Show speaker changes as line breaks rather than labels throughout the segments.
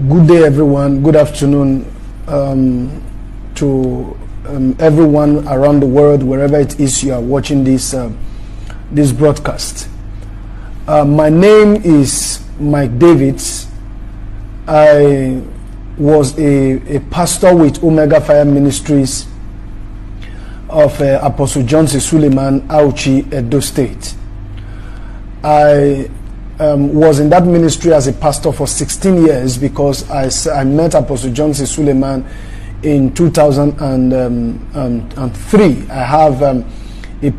Good day, everyone. Good afternoon to everyone around the world, wherever it is you are watching this this broadcast. My name is Mike Davids. I was a pastor with Omega Fire Ministries of Apostle Johnson Suleman, Auchi, Edo State. I was in that ministry as a pastor for 16 years because I met Apostle Johnson Suleman in 2003. I have a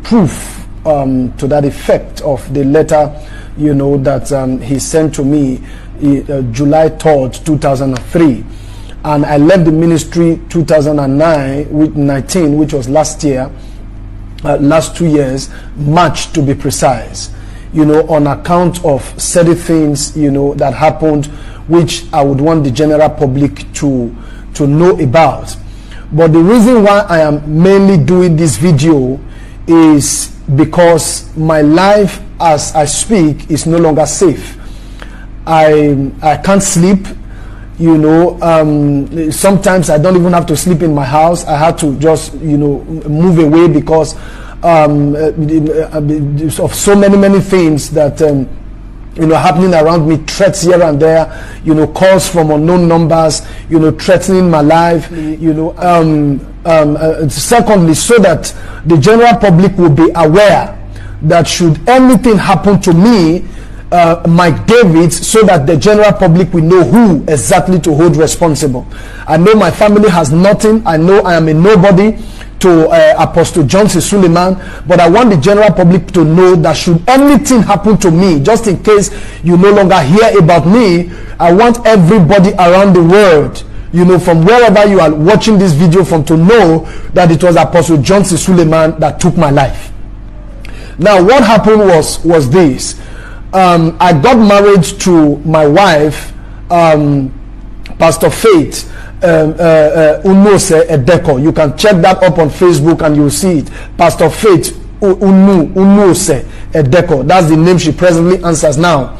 proof to that effect of the letter, that he sent to me July 3rd, 2003. And I left the ministry 2009 with 19, which was last year, last 2 years, March to be precise. On account of certain things, that happened, which I would want the general public to know about. But the reason why I am mainly doing this video is because my life as I speak is no longer safe. I can't sleep. Sometimes I don't even have to sleep in my house. I had to just, move away because of so many things that happening around me, threats here and there, calls from unknown numbers, threatening my life, secondly, so that the general public will be aware that should anything happen to me, Mike Davids, so that the general public will know who exactly to hold responsible. I know my family has nothing. I know I am a nobody to Apostle Johnson Suleman, but I want the general public to know that should anything happen to me, just in case you no longer hear about me, I want everybody around the world, from wherever you are watching this video from, to know that it was Apostle Johnson Suleman that took my life. Now, what happened was this. I got married to my wife, Pastor Faith Unose Edeko. You can check that up on Facebook and you'll see it. Pastor Faith Unose Edeko. That's the name she presently answers now.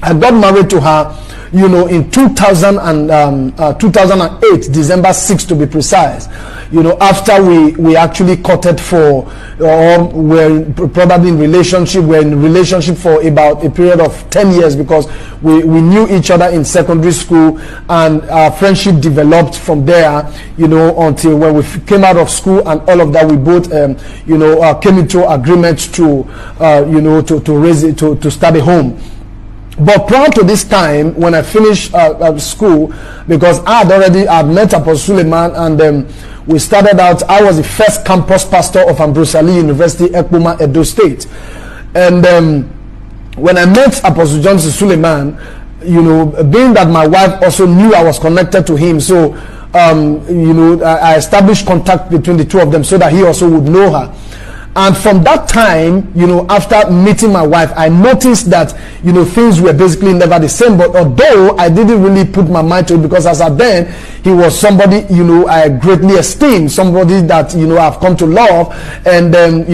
I got married to her, in 2008, December 6th to be precise. After we actually courted for, or we're probably in relationship, we're in relationship for about a period of 10 years because we knew each other in secondary school, and our friendship developed from there, until when we came out of school and all of that, we both, came into agreement to raise it, to start a home. But prior to this time, when I finished school, because I had met Apostle Suleman, and we started out. I was the first campus pastor of Ambrose Ali University, Ekpoma, Edo State. And when I met Apostle Johnson Suleman, being that my wife also knew I was connected to him, so I established contact between the two of them so that he also would know her. And from that time, after meeting my wife, I noticed that, things were basically never the same. But although I didn't really put my mind to it, because as at then, he was somebody, I greatly esteemed, somebody that, I've come to love. And then,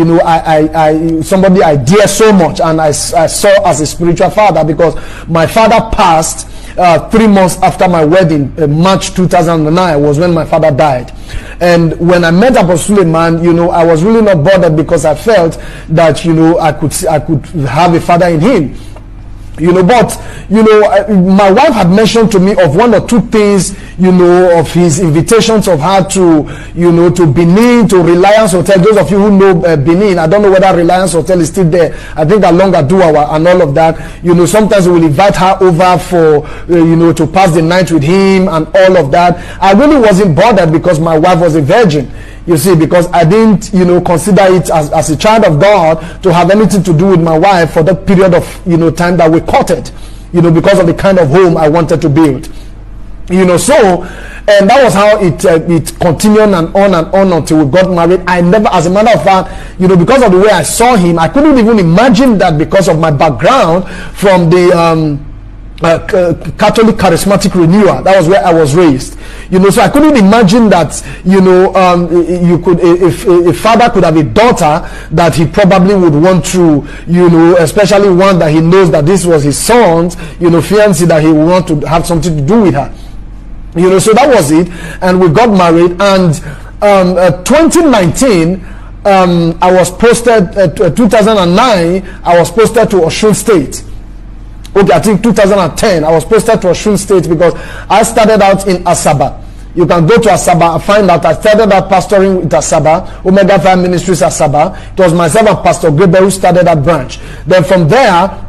somebody I dear so much, and I saw as a spiritual father, because my father passed 3 months after my wedding. March 2009 was when my father died. And when I met Apostle Suleman, I was really not bothered because I felt that, I could have a father in him. But my wife had mentioned to me of one or two things, of his invitations of her to, to Benin, to Reliance Hotel. Those of you who know Benin, I don't know whether Reliance Hotel is still there. I think along Aduawa and all of that. Sometimes we will invite her over for, to pass the night with him and all of that. I really wasn't bothered because my wife was a virgin. You see, because I didn't, consider it as a child of God to have anything to do with my wife for that period of, time that we courted, because of the kind of home I wanted to build. So, and that was how it continued and on until we got married. I never, as a matter of fact, because of the way I saw him, I couldn't even imagine that because of my background from the Catholic charismatic renewal. That was where I was raised. So I couldn't imagine that, you could, if a father could have a daughter that he probably would want to, especially one that he knows that this was his son's, fiancé, that he would want to have something to do with her. So that was it. And we got married. And 2019, I was posted, 2009, I was posted to Osun State. Okay, I think 2010, I was posted to Osun State because I started out in Asaba. You can go to Asaba and find out I started out pastoring with Asaba, Omega 5 Ministries Asaba. It was myself and Pastor Gabriel who started that branch. Then from there,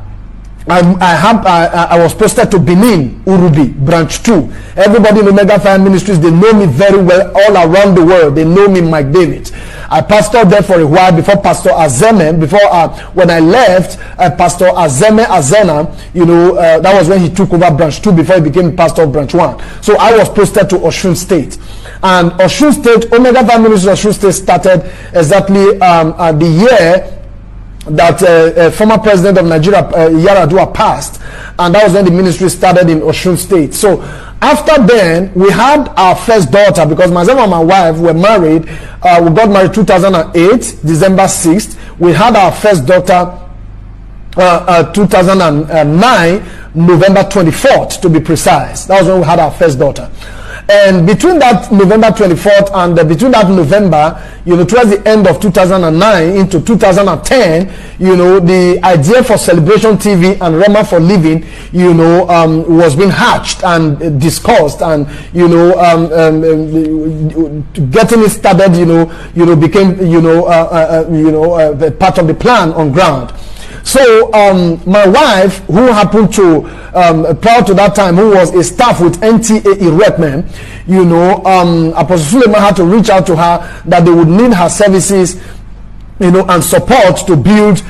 I was posted to Benin, Urubi, branch 2. Everybody in Omega 5 Ministries, they know me very well all around the world. They know me, Mike David. I pastored there for a while before Pastor Azeme, when I left, Pastor Azeme Azena, that was when he took over branch 2 before he became pastor of branch 1. So I was posted to Osun State. And Osun State, Omega 5 Ministries Osun State started exactly the year that former president of Nigeria, Yaradua, passed, and that was when the ministry started in Osun State. So after then, we had our first daughter, because myself and my wife were married. We got married 2008, December 6th. We had our first daughter 2009, November 24th, to be precise. That was when we had our first daughter. And between that November 24th and between that November, towards the end of 2009 into 2010, the idea for Celebration TV and Rema for Living, was being hatched and discussed, and getting it started, became part of the plan on ground. So my wife, who happened to prior to that time, who was a staff with NTA Erectmen, Apostle Suleman had to reach out to her that they would need her services, and support to build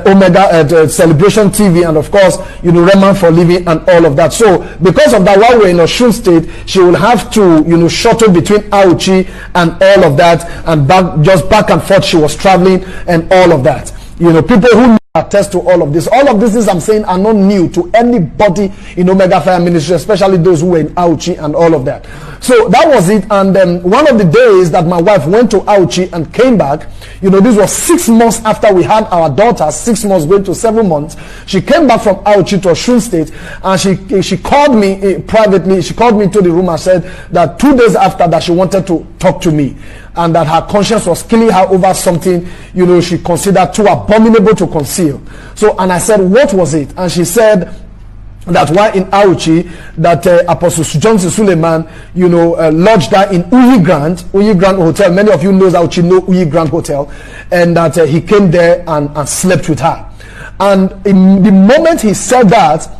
Omega Celebration TV, and of course, Rema for Living and all of that. So because of that, while we're in Osun State, she will have to, shuttle between Auchi and all of that, and back and forth. She was traveling and all of that. People who attest to all of this. All of these things I'm saying are not new to anybody in Omega 5 Ministry, especially those who were in Auchi and all of that. So that was it. And one of the days that my wife went to Auchi and came back, this was 6 months after we had our daughter, 6 months going to 7 months. She came back from Auchi to Osun State, and she called me privately. She called me into the room and said that 2 days after that, she wanted to talk to me, and that her conscience was killing her over something, she considered too abominable to conceal. So, and I said, what was it? And she said that while in Auchi, that Apostle Johnson Suleman, lodged her in Uyi Grand Hotel. Many of you know Auchi, know Uyi Grand Hotel, and that he came there and slept with her. And in the moment he said that,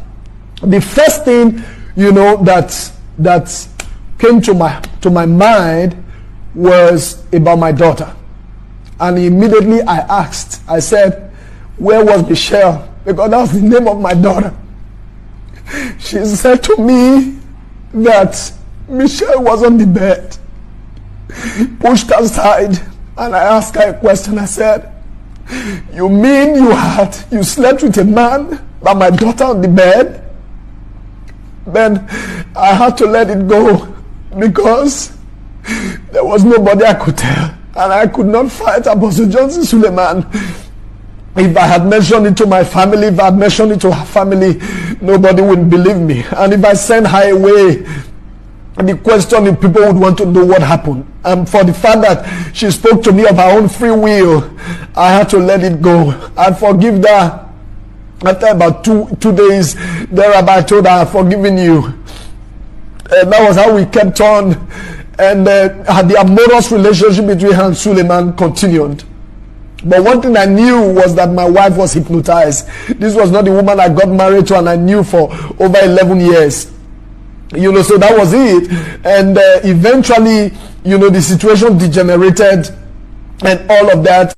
the first thing, that came to my mind was about my daughter. And immediately I said, where was Michelle? Because that was the name of my daughter. She said to me that Michelle was on the bed, pushed aside, and I asked her a question. I said, you mean you slept with a man, but my daughter on the bed? Then I had to let it go, because there was nobody I could tell, and I could not fight Apostle Johnson Suleman. If I had mentioned it to my family, if I had mentioned it to her family, nobody would believe me. And if I sent her away, the question is, people would want to know what happened. And for the fact that she spoke to me of her own free will, I had to let it go. I forgive her. After about two days thereabout, I told her, I've forgiven you. And that was how we kept on. And the amorous relationship between her and Suleman continued. But one thing I knew was that my wife was hypnotized. This was not the woman I got married to, and I knew for over 11 years. So that was it. And eventually, the situation degenerated and all of that.